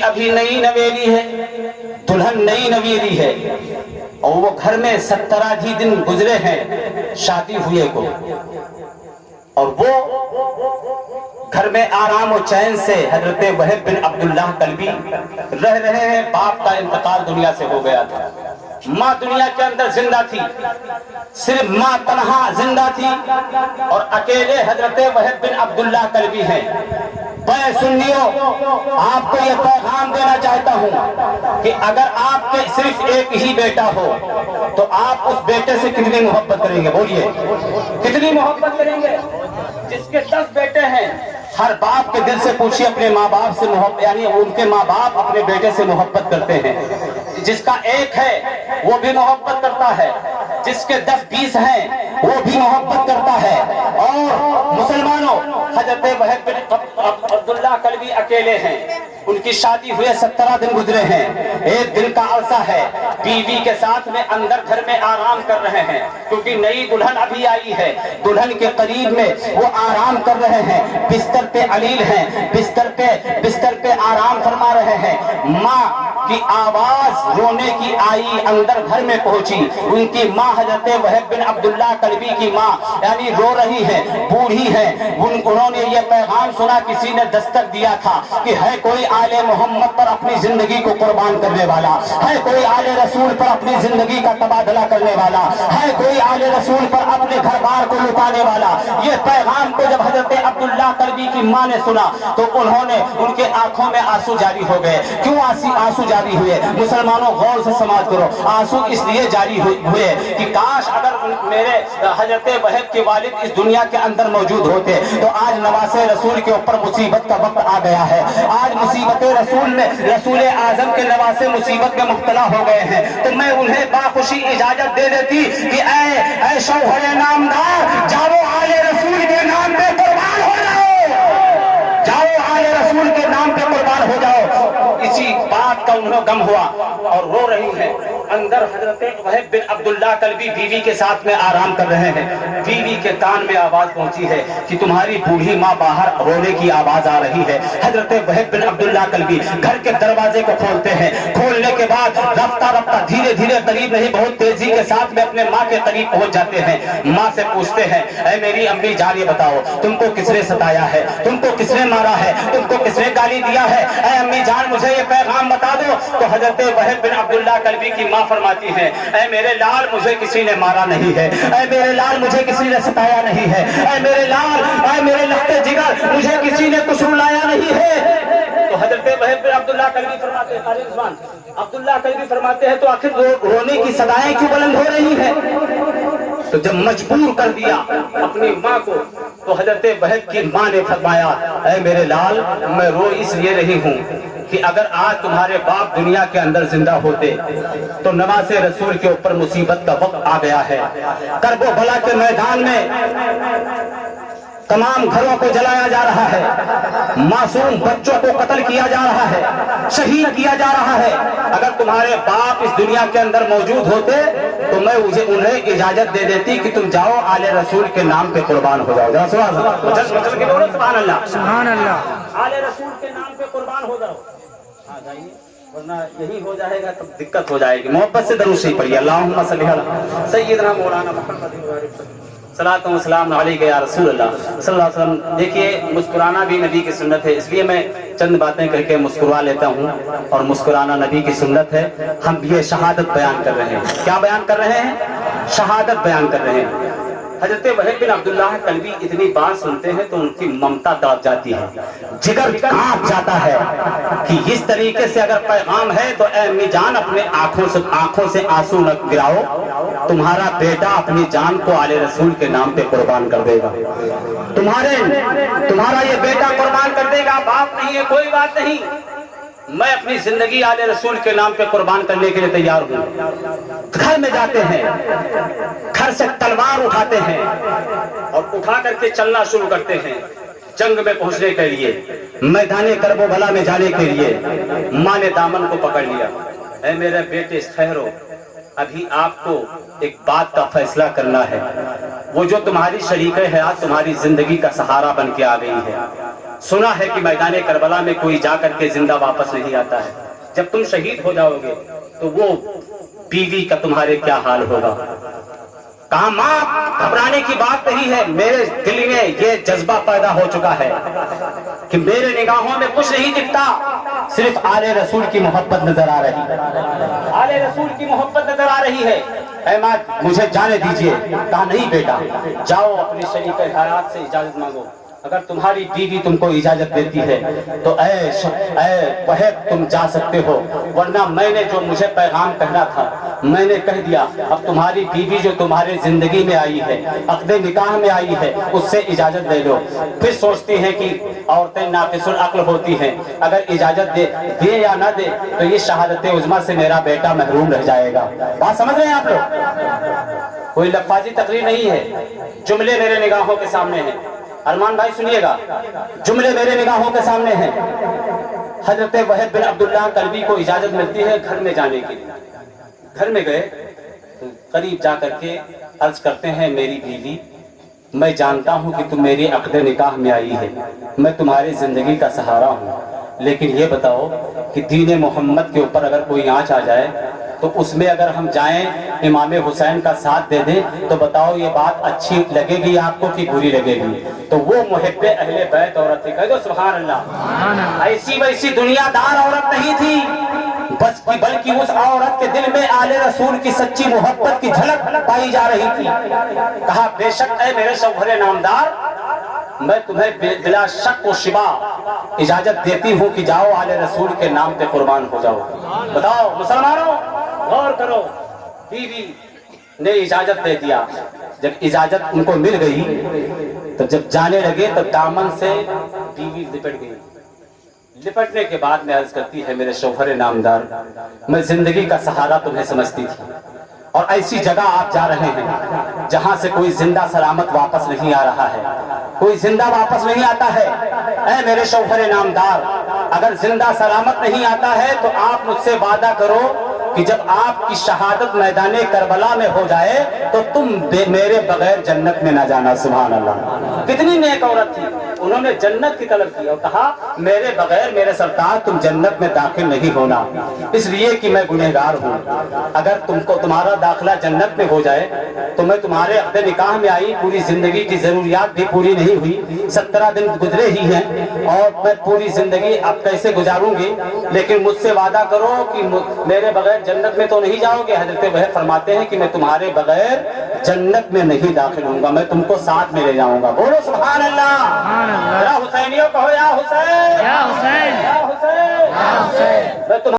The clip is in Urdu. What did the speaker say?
ابھی نئی نویلی ہے، دلہن نئی نویلی ہے، اور وہ گھر میں 17 ہی دن گزرے ہیں شادی ہوئے کو، اور وہ گھر میں آرام و چین سے حضرت وہب بن عبداللہ کلبی رہ رہے ہیں۔ باپ کا انتقال دنیا سے ہو گیا تھا، ماں دنیا کے اندر زندہ تھی، صرف ماں تنہا زندہ تھی، اور اکیلے حضرت وہب بن عبداللہ کلبی ہیں۔ میں سنیو، آپ کو یہ پیغام دینا چاہتا ہوں کہ اگر آپ کے صرف ایک ہی بیٹا ہو تو آپ اس بیٹے سے کتنی محبت کریں گے؟ بولیے، کتنی محبت کریں گے؟ جس کے 10 بیٹے ہیں، ہر باپ کے دل سے پوچھیے اپنے ماں باپ سے محبت، یعنی ان کے ماں باپ اپنے بیٹے سے محبت کرتے ہیں۔ جس کا ایک ہے وہ بھی محبت کرتا ہے، جس کے 10-20 ہیں وہ بھی محبت کرتا ہے۔ اور مسلمانوں، حضرت وہب بن عبداللہ کلبی اکیلے ہیں، ان کی شادی ہوئے 17 دن گزرے ہیں، ایک دن کا عرصہ ہے، بیوی کے ساتھ میں اندر گھر میں آرام کر رہے ہیں، کیونکہ نئی دلہن ابھی آئی ہے، دلہن کے قریب میں وہ آرام کر رہے ہیں، بستر پہ علیل ہیں، بستر پہ آرام فرما رہے ہیں۔ ماں کی آواز رونے کی آئی، اندر گھر میں پہنچی، ان کی ماں حضرت وہب بن عبداللہ کلبی کی ماں یعنی رو رہی ہے، بوڑھی ہے، انہوں نے یہ پیغام سنا، کسی نے دستک دیا تھا کہ ہے کوئی آل محمد پر اپنی زندگی کو قربان کرنے والا، ہے کوئی آل رسول پر اپنی زندگی کا تبادلہ کرنے والا، ہے کوئی آل رسول پر اپنے گھر بار کو لٹانے والا۔ یہ پیغام کو جب حضرت عبداللہ کلبی کی ماں نے سنا تو ان کے آنکھوں میں آنسو جاری ہو گئے۔ کیوں آنسو جاری ہوئے؟ مسلمانوں غور سے سماعت کرو، آنسو اس لیے جاری ہوئے کہ کاش اگر میرے حضرت وہب کے والد اس دنیا کے اندر موجود ہوتے تو آج نواسے رسول کے اوپر مصیبت کا وقت آ گیا ہے۔ آج مصیبت رسول میں رسول اعظم کے نواسے مصیبت میں مبتلا ہو گئے ہیں، تو میں انہیں باخوشی اجازت دے دیتی کہ اے شوہر نامدار، جاؤ آل رسول کے نام پہ قربان ہو جاؤ، جاؤ آل رسول کے نام پہ قربان ہو جاؤ۔ اسی بات کا انہیں غم ہوا اور رو رہی ہیں۔ اندر حضرت وہب بن عبداللہ کلبی بیوی کے ساتھ میں آرام کر رہے ہیں، بیوی کے کان میں آواز پہنچی ہے کہ تمہاری بوڑھی ماں باہر رونے کی آواز آ رہی ہے۔ حضرت وہب بن عبداللہ کلبی گھر کے دروازے کو کھولتے ہیں، کھولنے کے بعد رفتہ دھیرے دھیرے قریب نہیں بہت تیزی کے ساتھ میں اپنے ماں کے قریب پہنچ جاتے ہیں۔ ماں سے پوچھتے ہیں، اے میری امی جان، یہ بتاؤ تم کو کس نے ستایا ہے، تم کو کس نے مارا ہے، تم کو کس نے گالی دیا ہے؟ اے امی جان مجھے یہ پیغام بتا دو۔ تو حضرت وہب بن عبداللہ کلبی کی ماں فرماتی ہیں، اے میرے لال مجھے کسی نے مارا نہیں ہے، اے میرے لال مجھے کسی نے ستایا نہیں ہے، اے میرے لال، اے میرے لختے جگر مجھے کسی نے کچھ رلایا نہیں ہے۔ تو حضرت وہب بن عبداللہ کلبی فرماتے ہیں، عبداللہ کلبی فرماتے ہیں تو آخر رونے کی صدائیں کیوں بلند ہو رہی ہیں؟ تو جب مجبور کر دیا اپنی ماں کو تو حضرت وہب کی ماں نے فرمایا، اے میرے لال میں رو اس لیے رہی ہوں کہ اگر آج تمہارے باپ دنیا کے اندر زندہ ہوتے تو نواز رسول کے اوپر مصیبت کا وقت آ گیا ہے۔ کرب و بلا کے میدان میں تمام گھروں کو جلایا جا رہا ہے، معصوم بچوں کو قتل کیا جا رہا ہے، شہید کیا جا رہا ہے۔ اگر تمہارے باپ اس دنیا کے اندر موجود ہوتے تو میں انہیں اجازت دے دیتی کہ تم جاؤ آل رسول کے نام پہ قربان ہو جاؤ۔ سبحان اللہ، سبحان اللہ، آل رسول کے نام پہ قربان ہو جاؤ۔ ہاں جائیے، ورنہ یہی ہو جائے گا تب دقت ہو جائے گی۔ محبت سے درود شریف پڑھیے، اللہم صلی علی سیدنا مولانا محمد صلاۃ و سلام علیک یا رسول اللہ صلی اللہ علیہ وسلم۔ دیکھیے، مسکرانا بھی نبی کی سنت ہے، اس لیے میں چند باتیں کر کے مسکرا لیتا ہوں، اور مسکرانا نبی کی سنت ہے۔ ہم یہ شہادت بیان کر رہے ہیں۔ کیا بیان کر رہے ہیں؟ شہادت بیان کر رہے ہیں۔ حضرت وہب بن عبداللہ کلبی اتنی بات سنتے ہیں تو ان کی ممتا تڑپ جاتی ہے، جگر کانپ جاتا ہے کہ اس طریقے سے اگر پیغام ہے تو اے امی جان اپنے آنکھوں سے آنسو نہ گراؤ، تمہارا بیٹا اپنی جان کو آل رسول کے نام پہ قربان کر دے گا، تمہارا یہ بیٹا قربان کر دے گا، باپ نہیں ہے کوئی بات نہیں، میں اپنی زندگی آل رسول کے نام پہ قربان کرنے کے لیے تیار ہوں۔ گھر میں جاتے ہیں، گھر سے تلوار اٹھاتے ہیں اور اٹھا کر کے چلنا شروع کرتے ہیں جنگ میں پہنچنے کے لیے، میدان کرب و بلا میں جانے کے لیے۔ ماں نے دامن کو پکڑ لیا، اے میرے بیٹے ٹھہرو، ابھی آپ کو ایک بات کا فیصلہ کرنا ہے۔ وہ جو تمہاری شریک حیات تمہاری زندگی کا سہارا بن کے آ گئی ہے، سنا ہے کہ میدان کربلا میں کوئی جا کر کے زندہ واپس نہیں آتا ہے. جب تم شہید ہو جاؤ گے تو وہ بیوی کا تمہارے کیا حال ہوگا. کہا ماں گھبرانے کی بات نہیں ہے, میرے دل میں یہ جذبہ پیدا ہو چکا ہے کہ میرے نگاہوں میں کچھ نہیں دکھتا, صرف آل رسول کی محبت نظر آ رہی ہے, آل رسول کی محبت نظر آ رہی ہے. اے ماں مجھے جانے دیجئے. کہا نہیں بیٹا, جاؤ اپنی شریک حیات سے اجازت مانگو. اگر تمہاری بیوی تم کو اجازت دیتی ہے تو اے وحید تم جا سکتے ہو, ورنہ میں نے جو مجھے پیغام کہنا تھا میں نے کہہ دیا. اب تمہاری بیوی جو تمہارے زندگی میں آئی ہے, عقد نکاح میں آئی ہے, اس سے اجازت لے لو. پھر سوچتی ہیں کہ عورتیں ناقص العقل ہوتی ہیں, اگر اجازت دے یا نہ دے تو یہ شہادت عظمیٰ سے میرا بیٹا محروم رہ جائے گا. بات سمجھ رہے ہیں آپ لوگ؟ کوئی لفاظی تقریر نہیں ہے, جملے میرے نگاہوں کے سامنے ہیں. ارمان بھائی سنیے گا, جملے میرے نگاہوں کے سامنے ہیں. حضرت وحید بن عبداللہ کلبی کو اجازت ملتی ہے گھر میں جانے کی. گھر میں گئے, قریب جا کر کے عرض کرتے ہیں میری بیوی میں جانتا ہوں کہ تم میری عقد نکاح میں آئی ہے, میں تمہاری زندگی کا سہارا ہوں, لیکن یہ بتاؤ کہ دین محمد کے اوپر اگر کوئی آنچ آ جائے تو اس میں اگر ہم جائیں امام حسین کا ساتھ دے دیں تو بتاؤ یہ بات اچھی لگے گی آپ کو کہ بری لگے گی. تو وہ محب اہل بیت عورت تھی. کہہ دو سبحان اللہ. ایسی ویسی دنیا دار عورت نہیں تھی بس بلکہ اس عورت کے دل میں آل رسول کی سچی محبت کی جھلک پائی جا رہی تھی. کہا بے شک اے میرے شوہر نامدار, میں تمہیں بلا شک و شبہ اجازت دیتی ہوں کہ جاؤ آل رسول کے نام پہ قربان ہو جاؤ. بتاؤ مسلمانوں, غور کرو. بیوی نے اجازت دے دیا. جب اجازت ان کو مل گئی تو جب جانے لگے تو دامن سے بیوی لپٹ گئی. لپٹنے کے بعد میں عرض کرتی ہے میرے شوہر نامدار, میں زندگی کا سہارا تمہیں سمجھتی تھی, اور ایسی جگہ آپ جا رہے ہیں جہاں سے کوئی زندہ سلامت واپس نہیں آ رہا ہے, کوئی زندہ واپس نہیں آتا ہے. اے میرے شوہر نامدار, اگر زندہ سلامت نہیں آتا ہے تو آپ مجھ سے وعدہ کرو کہ جب آپ کی شہادت میدان کربلا میں ہو جائے تو تم میرے بغیر جنت میں نہ جانا. سبحان اللہ. کتنی نیک عورت تھی, انہوں نے جنت کی طلب کی اور کہا میرے بغیر میرے سرتاج تم جنت میں داخل نہیں ہونا, اس لیے کہ میں گنہگار ہوں. اگر تم کو تمہارا داخلہ جنت میں ہو جائے تو میں تمہارے عقد نکاح میں آئی, پوری زندگی کی ضروریات بھی پوری نہیں ہوئی, 17 دن گزرے ہی ہیں, اور میں پوری زندگی اب کیسے گزاروں گی, لیکن مجھ سے وعدہ کرو کہ میرے بغیر جنت میں تو نہیں جاؤ گے. حضرت وحید فرماتے ہیں کہ میں تمہارے بغیر جنت میں نہیں داخل ہوں گا, میں تم کو ساتھ میں لے جاؤں گا. بولو سبحان اللہ. ذرا حسینیوں کہو یا حسین, یا حسین, یا حسین, یا حسین.